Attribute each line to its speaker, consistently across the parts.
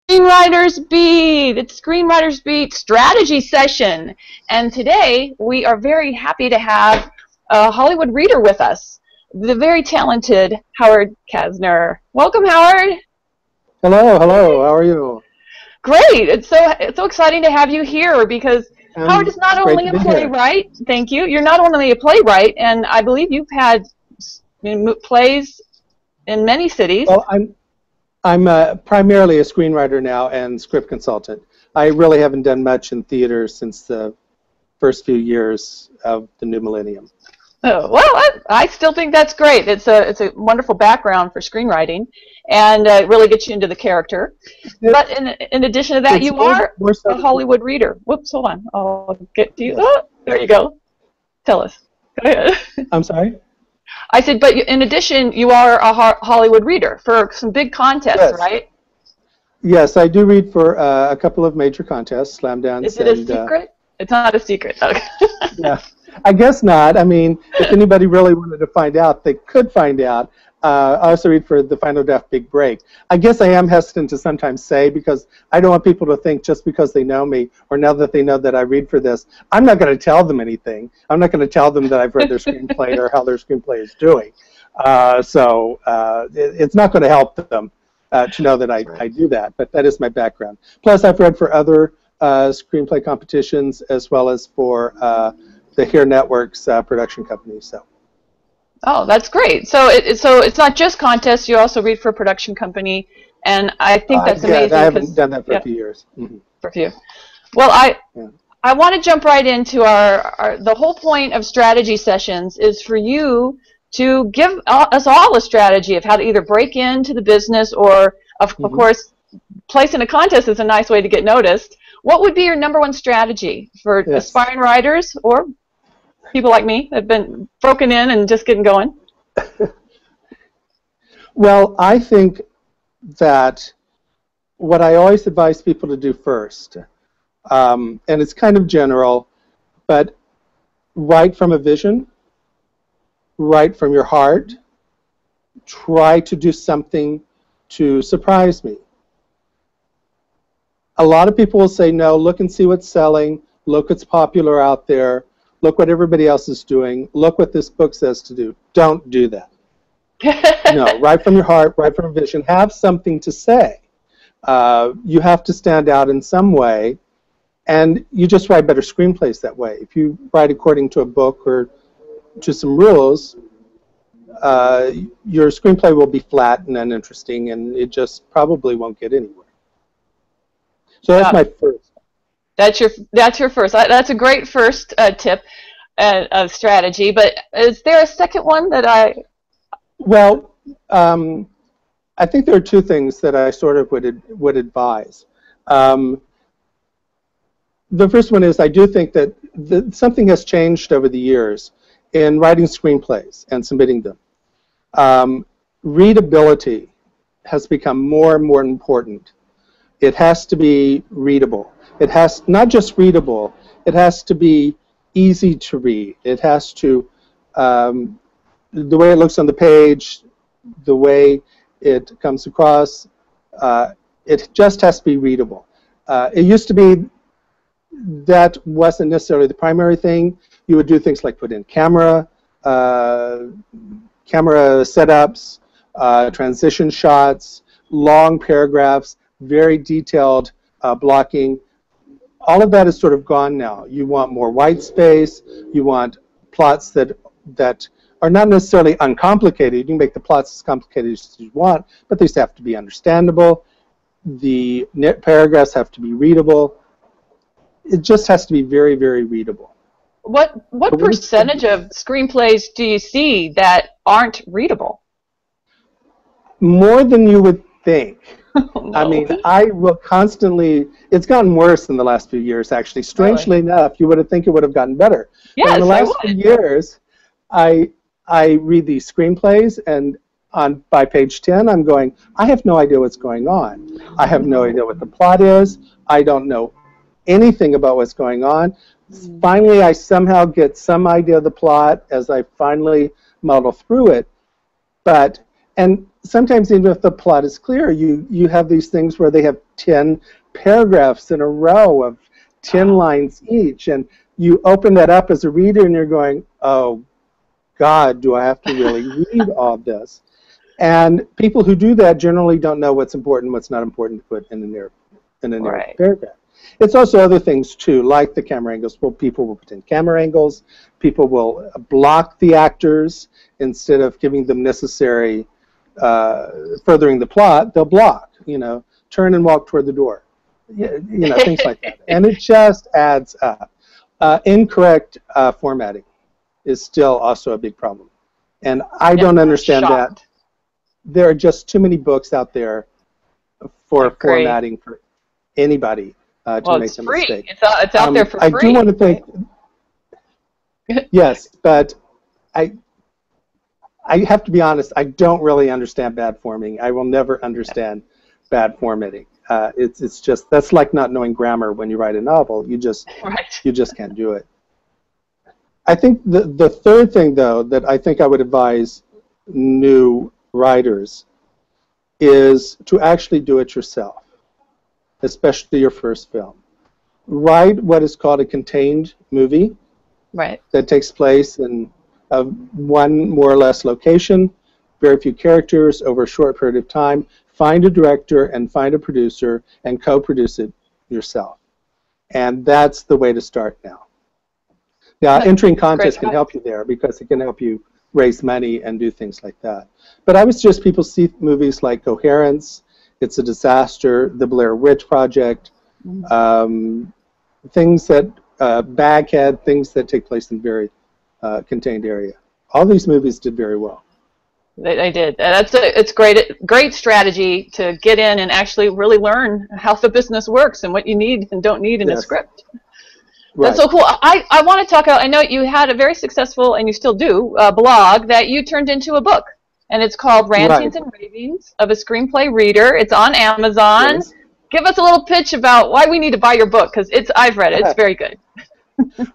Speaker 1: Screenwriters Beat. It's Screenwriters Beat strategy session. And today we are very happy to have a Hollywood reader with us, the very talented Howard Casner. Welcome, Howard.
Speaker 2: Hello, hello. How are you?
Speaker 1: Great. It's so exciting to have you here because Howard is not only a playwright. Thank you. You're not only a playwright, and I believe you've had plays in many cities.
Speaker 2: Well, I'm primarily a screenwriter now and script consultant. I really haven't done much in theater since the first few years of the new millennium.
Speaker 1: Oh, well, I still think that's great. It's a wonderful background for screenwriting, and it really gets you into the character. But in addition to that, you are a Hollywood reader. Whoops, hold on. I'll get to you. Oh, there you go. Tell us. Go ahead.
Speaker 2: I'm sorry?
Speaker 1: I said, but in addition, you are a Hollywood reader for some big contests, yes. Right?
Speaker 2: Yes, I do read for a couple of major contests, Slamdance. Is
Speaker 1: it a secret? It's not a secret. Okay.
Speaker 2: Yeah, I guess not. I mean, if anybody really wanted to find out, they could find out. I also read for the Final Draft Big Break. I guess I am hesitant to sometimes say because I don't want people to think just because they know me or now that they know that I read for this, I'm not going to tell them anything. I'm not going to tell them that I've read their screenplay or how their screenplay is doing. It's not going to help them to know that I do that, but that is my background. Plus, I've read for other screenplay competitions as well as for the Here Network's production company. So.
Speaker 1: Oh, that's great. So it's not just contests. You also read for a production company, and I think that's amazing.
Speaker 2: I haven't done that for a few years. Mm-hmm.
Speaker 1: For a few. Well, I want to jump right into the whole point of strategy sessions is for you to give us all a strategy of how to either break into the business or, of course, placing a contest is a nice way to get noticed. What would be your #1 strategy for aspiring writers or people like me that have been broken in and just getting going?
Speaker 2: Well, I think that what I always advise people to do first, and it's kind of general, but write from a vision, write from your heart, try to do something to surprise me. A lot of people will say, no, look and see what's selling, look what's popular out there, look what everybody else is doing. Look what this book says to do. Don't do that. No, write from your heart, write from a vision. Have something to say. You have to stand out in some way, and you just write better screenplays that way. If you write according to a book or to some rules, your screenplay will be flat and uninteresting, and it just probably won't get anywhere. So that's my first. That's your first. That's a great first tip of strategy. But is there a second one that I? Well, I think there are two things that I sort of would advise. The first one is I do think that something has changed over the years in writing screenplays and submitting them. Readability has become more and more important. It has to be readable. It has not just readable, it has to be easy to read. It has to, the way it looks on the page, the way it comes across, it just has to be readable. It used to be that wasn't necessarily the primary thing. You would do things like put in camera setups, transition shots, long paragraphs, very detailed blocking. All of that is sort of gone now. You want more white space. You want plots that are not necessarily uncomplicated. You can make the plots as complicated as you want, but they have to be understandable. The paragraphs have to be readable. It just has to be very, very readable.
Speaker 1: What percentage of screenplays do you see that aren't readable?
Speaker 2: More than you would think.
Speaker 1: Oh, no.
Speaker 2: I mean, I will constantly, it's gotten worse in the last few years, actually. Strangely enough, you would think it would have gotten better.
Speaker 1: Yes,
Speaker 2: but in the last few years, I read these screenplays, and by page 10, I'm going, I have no idea what's going on. I have no idea what the plot is. I don't know anything about what's going on. Finally, I somehow get some idea of the plot as I finally muddle through it. And sometimes even if the plot is clear, you have these things where they have 10 paragraphs in a row of 10 lines each, and you open that up as a reader and you're going, oh God, do I have to really read all this? And people who do that generally don't know what's important, what's not important to put in a narrative paragraph. It's also other things too, like the camera angles. Well, people will put in camera angles. People will block the actors instead of giving them necessary furthering the plot. They'll block. Turn and walk toward the door. Things like that. And it just adds up. Incorrect formatting is still also a big problem, and I don't understand that. There are just too many books out there for formatting for anybody to make a mistake.
Speaker 1: It's out there for free.
Speaker 2: I do want to think. Yes, but I have to be honest. I don't really understand bad forming. I will never understand bad formatting. It's just, that's like not knowing grammar when you write a novel. You just can't do it. I think the third thing, though, that I think I would advise new writers is to actually do it yourself, especially your first film. Write what is called a contained movie that takes place in one more or less location, very few characters over a short period of time. Find a director and find a producer and co-produce it yourself. And that's the way to start now. Now, entering contests can help you there because it can help you raise money and do things like that. But I would suggest people see movies like Coherence, It's a Disaster, The Blair Witch Project, things that, Baghead, things that take place in very contained area. All these movies did very well.
Speaker 1: They did. It's great strategy to get in and actually really learn how the business works and what you need and don't need in a script. That's so cool. I want to talk about, I know you had a very successful, and you still do, blog that you turned into a book. And it's called Rantings and Ravings of a Screenplay Reader. It's on Amazon. Yes. Give us a little pitch about why we need to buy your book, because I've read it. It's very good.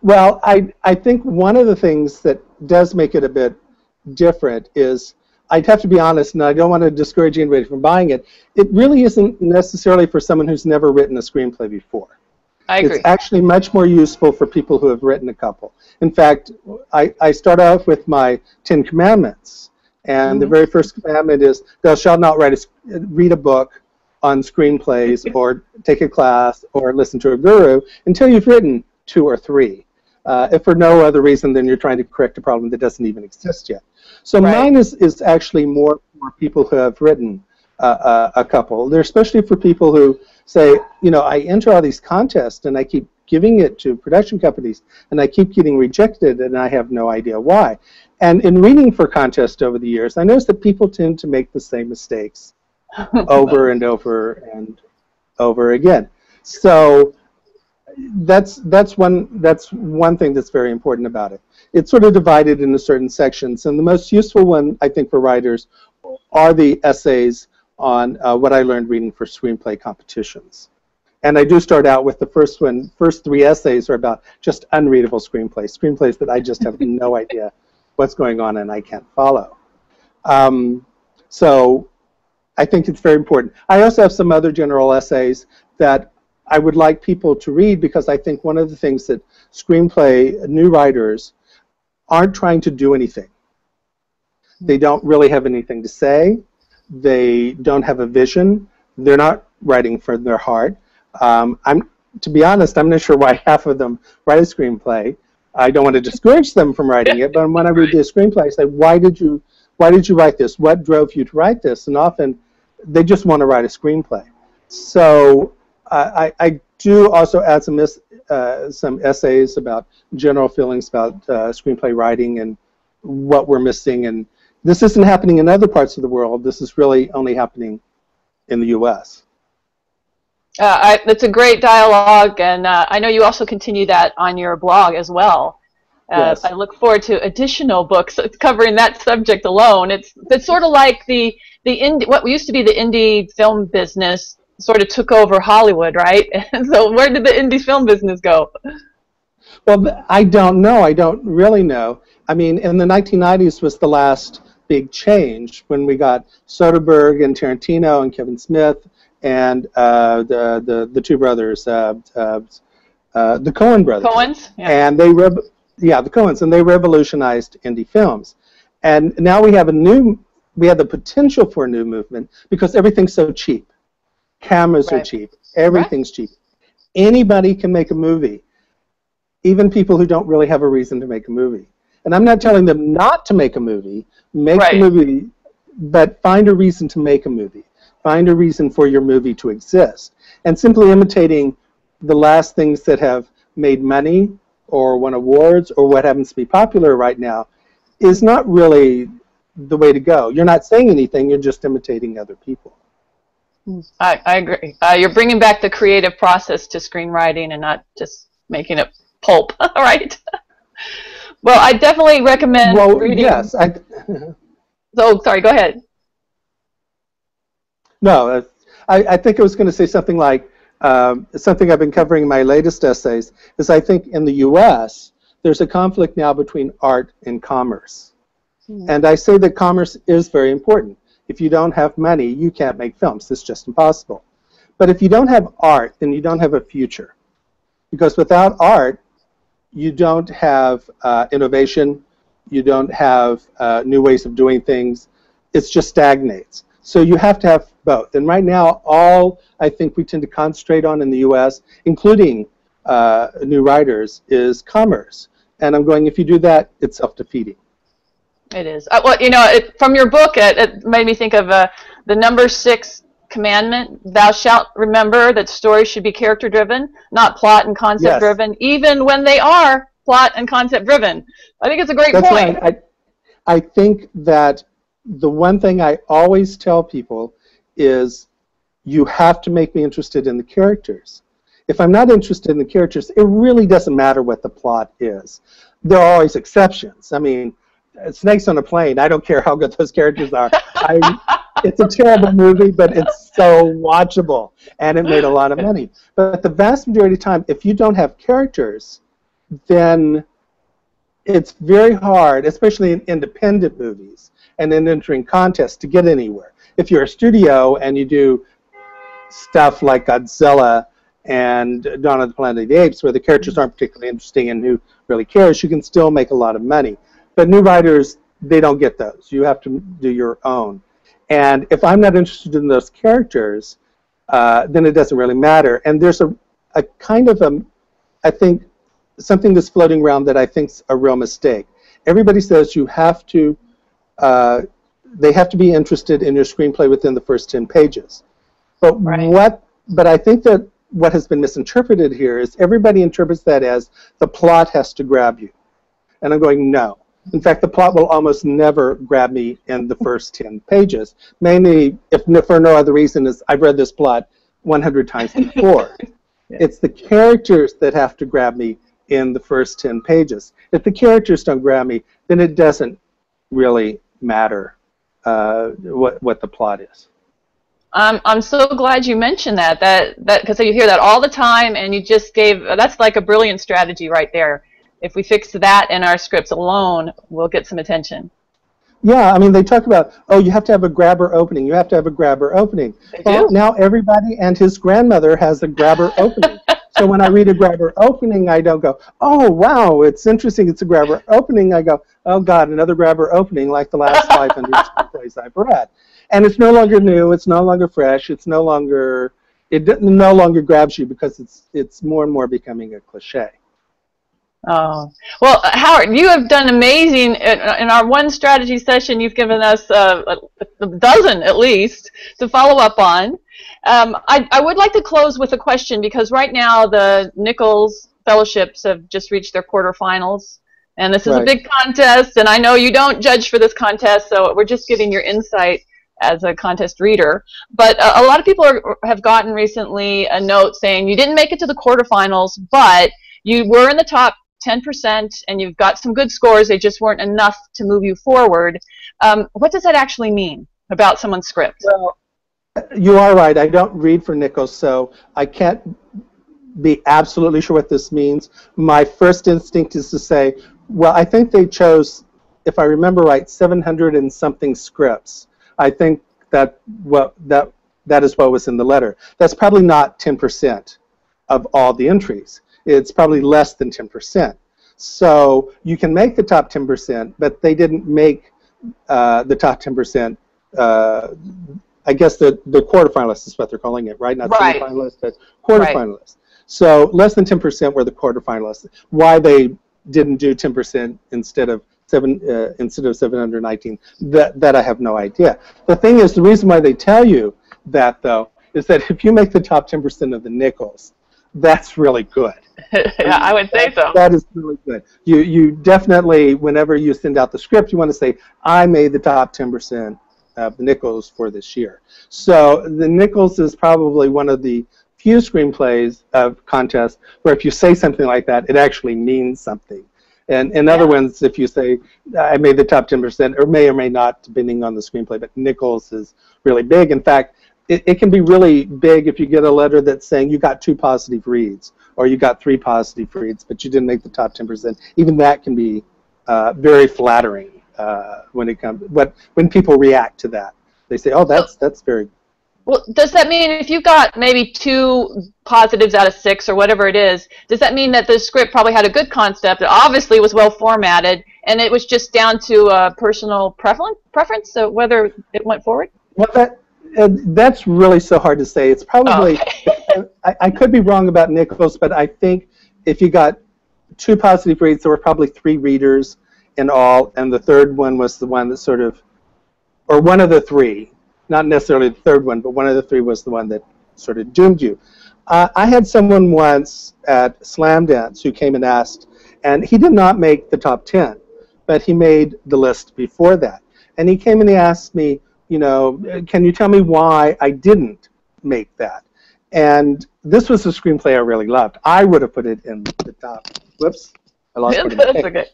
Speaker 2: Well, I think one of the things that does make it a bit different is, I'd have to be honest, and I don't want to discourage anybody from buying it, it really isn't necessarily for someone who's never written a screenplay before.
Speaker 1: I agree.
Speaker 2: It's actually much more useful for people who have written a couple. In fact, I start off with my 10 Commandments, and the very first commandment is, thou shalt not read a book on screenplays or take a class or listen to a guru until you've written 2 or 3. If for no other reason than you're trying to correct a problem that doesn't even exist yet. So mine is actually more for people who have written a couple. They're especially for people who say, I enter all these contests and I keep giving it to production companies and I keep getting rejected and I have no idea why. And in reading for contests over the years, I noticed that people tend to make the same mistakes over and over and over again. So that's one thing that's very important about it. It's sort of divided into certain sections, and the most useful one, I think, for writers are the essays on what I learned reading for screenplay competitions. And I do start out with the first 3 essays are about just unreadable screenplays that I just have no idea what's going on and I can't follow. So I think it's very important. I also have some other general essays that I would like people to read, because I think one of the things that screenplay new writers aren't trying to do anything. They don't really have anything to say. They don't have a vision. They're not writing from their heart. To be honest, I'm not sure why half of them write a screenplay. I don't want to discourage them from writing it, but when I read the screenplay, I say, why did you write this? What drove you to write this? And often they just want to write a screenplay. So I do also add some essays about general feelings about screenplay writing and what we're missing. And this isn't happening in other parts of the world. This is really only happening in the U.S.
Speaker 1: It's a great dialogue, and I know you also continue that on your blog as well. Yes. I look forward to additional books covering that subject alone. It's sort of like what used to be the indie film business sort of took over Hollywood, right? And so where did the indie film business go? Well,
Speaker 2: I don't know. I don't really know. I mean, in the 1990s was the last big change when we got Soderbergh and Tarantino and Kevin Smith and the two brothers, the Coen brothers.
Speaker 1: Coens? Yeah.
Speaker 2: And the Coens, and they revolutionized indie films. And now we have the potential for a new movement because everything's so cheap. Cameras are cheap. Everything's cheap. Anybody can make a movie, even people who don't really have a reason to make a movie. And I'm not telling them not to make a movie. Make the movie, but find a reason to make a movie. Find a reason for your movie to exist. And simply imitating the last things that have made money or won awards or what happens to be popular right now is not really the way to go. You're not saying anything, you're just imitating other people.
Speaker 1: I agree. You're bringing back the creative process to screenwriting and not just making it pulp, right? Well, I definitely recommend reading.
Speaker 2: Yes.
Speaker 1: Oh, sorry, go ahead.
Speaker 2: No, I think I was going to say something like, something I've been covering in my latest essays, is I think in the U.S. there's a conflict now between art and commerce. And I say that commerce is very important. If you don't have money, you can't make films. It's just impossible. But if you don't have art, then you don't have a future. Because without art, you don't have innovation, you don't have new ways of doing things. It just stagnates. So you have to have both. And right now, all I think we tend to concentrate on in the U.S., including new writers, is commerce. And I'm going, if you do that, it's self-defeating.
Speaker 1: It is. Well, you know, from your book, it made me think of the number 6 commandment, thou shalt remember that stories should be character-driven, not plot and concept-driven, even when they are plot and concept-driven. I think it's a great point.
Speaker 2: Right. I think that the one thing I always tell people is you have to make me interested in the characters. If I'm not interested in the characters, it really doesn't matter what the plot is. There are always exceptions. I mean, Snakes on a Plane, I don't care how good those characters are. It's a terrible movie, but it's so watchable, and it made a lot of money. But the vast majority of the time, if you don't have characters, then it's very hard, especially in independent movies and in entering contests, to get anywhere. If you're a studio and you do stuff like Godzilla and Dawn of the Planet of the Apes, where the characters aren't particularly interesting and who really cares, you can still make a lot of money. But new writers, they don't get those. You have to do your own. And if I'm not interested in those characters, then it doesn't really matter. And there's a kind of I think, something that's floating around that I think is a real mistake. Everybody says you have to, they have to be interested in your screenplay within the first 10 pages. But but I think that what has been misinterpreted here is everybody interprets that as the plot has to grab you. And I'm going, no. In fact, the plot will almost never grab me in the first 10 pages. Mainly, if for no other reason, is I've read this plot 100 times before. It's the characters that have to grab me in the first 10 pages. If the characters don't grab me, then it doesn't really matter what the plot is.
Speaker 1: I'm so glad you mentioned that because you hear that all the time, and you just that's like a brilliant strategy right there. If we fix that in our scripts alone, we'll get some attention.
Speaker 2: Yeah, I mean, they talk about, oh, you have to have a grabber opening. You have to have a grabber opening. Well, now everybody and his grandmother has a grabber opening. So when I read a grabber opening, I don't go, oh, wow, it's interesting, it's a grabber opening. I go, oh, God, another grabber opening like the last 500 screenplays I've read. And it's no longer new, it's no longer fresh, it no longer grabs you because it's more and more becoming a cliche.
Speaker 1: Oh, well, Howard, you have done amazing. In our one strategy session, you've given us a dozen, at least, to follow up on. I would like to close with a question, because right now the Nichols Fellowships have just reached their quarterfinals, and this is a big contest, and I know you don't judge for this contest, so we're just getting your insight as a contest reader. But a lot of people have gotten recently a note saying you didn't make it to the quarterfinals, but you were in the top 10%, and you've got some good scores. They just weren't enough to move you forward. What does that actually mean about someone's script?
Speaker 2: Well, you are right. I don't read for Nichols, so I can't be absolutely sure what this means. My first instinct is to say, well, I think they chose if I remember right, 700 and something scripts. I think that is what was in the letter. That's probably not 10% of all the entries. It's probably less than 10%. So you can make the top 10%, but they didn't make the top 10%. I guess the quarterfinalists is what they're calling it, right? Not semifinalists, but quarterfinalists. Right. So less than 10% were the quarterfinalists. Why they didn't do 10% instead of 719, that I have no idea. The thing is, the reason why they tell you that, though, is that if you make the top 10% of the nickels, that's really good.
Speaker 1: Yeah, I would say so.
Speaker 2: That is really good. You definitely, whenever you send out the script, you want to say, I made the top 10% of the nickels for this year. So the nickels is probably one of the few screenplays of contests where if you say something like that, it actually means something. And in other ones, if you say, I made the top 10%, or may not, depending on the screenplay, but nickels is really big. In fact, it can be really big if you get a letter that's saying you got 2 positive reads, or you got 3 positive reads, but you didn't make the top 10%. Even that can be very flattering when it comes, when people react to that. They say, oh, that's very.
Speaker 1: Well, does that mean if you got maybe 2 positives out of 6 or whatever it is, does that mean that the script probably had a good concept, it obviously was well formatted, and it was just down to personal preference, so whether it went forward?
Speaker 2: Well, that's really so hard to say. It's probably, I could be wrong about nickels, but I think if you got 2 positive reads, there were probably 3 readers in all, and the third one was the one that sort of, or one of the 3. Not necessarily the third one, but one of the 3 was the one that sort of doomed you. I had someone once at Slamdance who came and asked, and he did not make the top 10, but he made the list before that. And he came and he asked me, you know, can you tell me why I didn't make that? And this was a screenplay I really loved. I would have put it in the top. Whoops, I lost it.
Speaker 1: That's okay.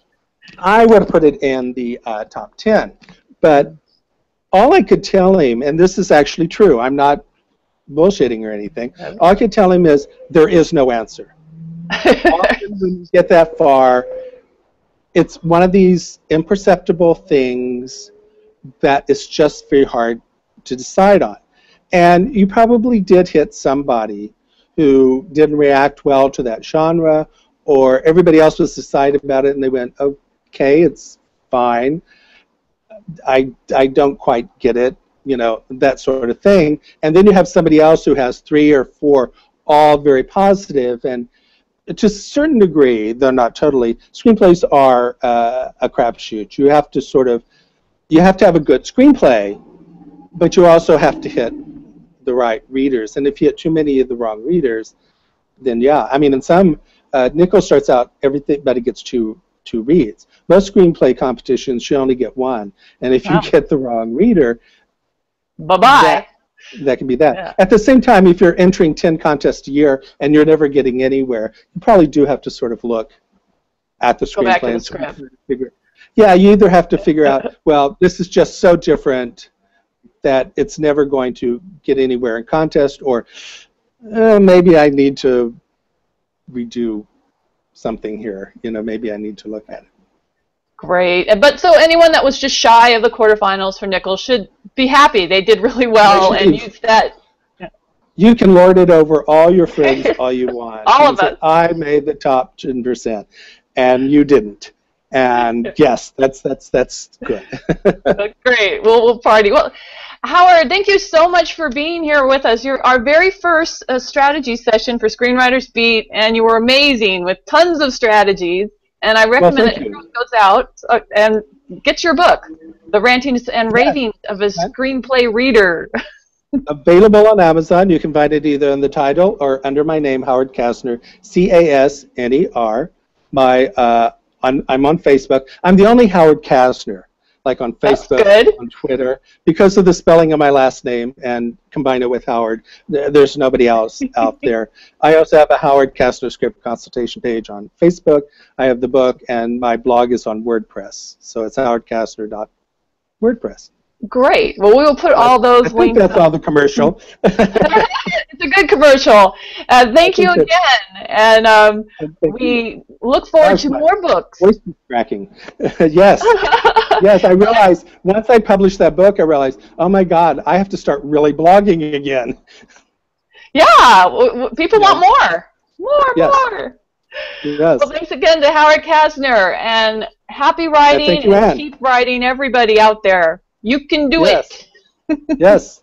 Speaker 1: I
Speaker 2: would have put it in the top 10, but all I could tell him, and this is actually true, I'm not bullshitting or anything, all I could tell him is there is no answer. Often when you get that far, it's one of these imperceptible things that is just very hard to decide on. And you probably did hit somebody who didn't react well to that genre, or everybody else was decided about it and they went, okay, it's fine. I don't quite get it, you know, that sort of thing. And then you have somebody else who has 3 or 4, all very positive, and to a certain degree, though not totally, screenplays are a crapshoot. You have to sort of, you have to have a good screenplay, but you also have to hit the right readers. And if you hit too many of the wrong readers, then yeah. I mean, in some, Nichols starts out, everybody gets 2 reads. Most screenplay competitions, you only get 1. And if you get the wrong reader,
Speaker 1: bye-bye.
Speaker 2: That can be that. Yeah. At the same time, if you're entering 10 contests a year and you're never getting anywhere, you probably do have to sort of look at the screenplay and sort of figure. Yeah, you either have to figure out, well, this is just so different that it's never going to get anywhere in contest, or maybe I need to redo something here. You know, maybe I need to look at it.
Speaker 1: Great. But so anyone that was just shy of the quarterfinals for Nichols should be happy. They did really well and use that.
Speaker 2: You can lord it over all your friends all you want.
Speaker 1: All of us.
Speaker 2: I made the top 10%, and you didn't. And yes, that's good.
Speaker 1: Great. We'll party. Well, Howard, thank you so much for being here with us. You're our very first strategy session for Screenwriters Beat, and you were amazing with tons of strategies. And I recommend that everyone goes out and gets your book, The Rantings and Ravings of a Screenplay Reader.
Speaker 2: Available on Amazon. You can find it either in the title or under my name, Howard Casner, C-A-S-N-E-R. I'm on Facebook. I'm the only Howard Casner, like on Facebook, on Twitter, because of the spelling of my last name, and combine it with Howard. There's nobody else out there. I also have a Howard Casner script consultation page on Facebook. I have the book, and my blog is on WordPress. So it's howardcasner.wordpress.
Speaker 1: Great. Well, we will put all those links.
Speaker 2: That's all the commercial.
Speaker 1: It's a good commercial. Thank you again. And we look forward to more books.
Speaker 2: Voice cracking. Yes. Yes, I realized, once I published that book, I realized, oh my God, I have to start really blogging again.
Speaker 1: Yeah, people want more. More.
Speaker 2: Yes.
Speaker 1: Well, thanks again to Howard Casner, and happy writing,
Speaker 2: Thank you,
Speaker 1: and
Speaker 2: Ann.
Speaker 1: keep writing, everybody out there. You can do it.
Speaker 2: Yes.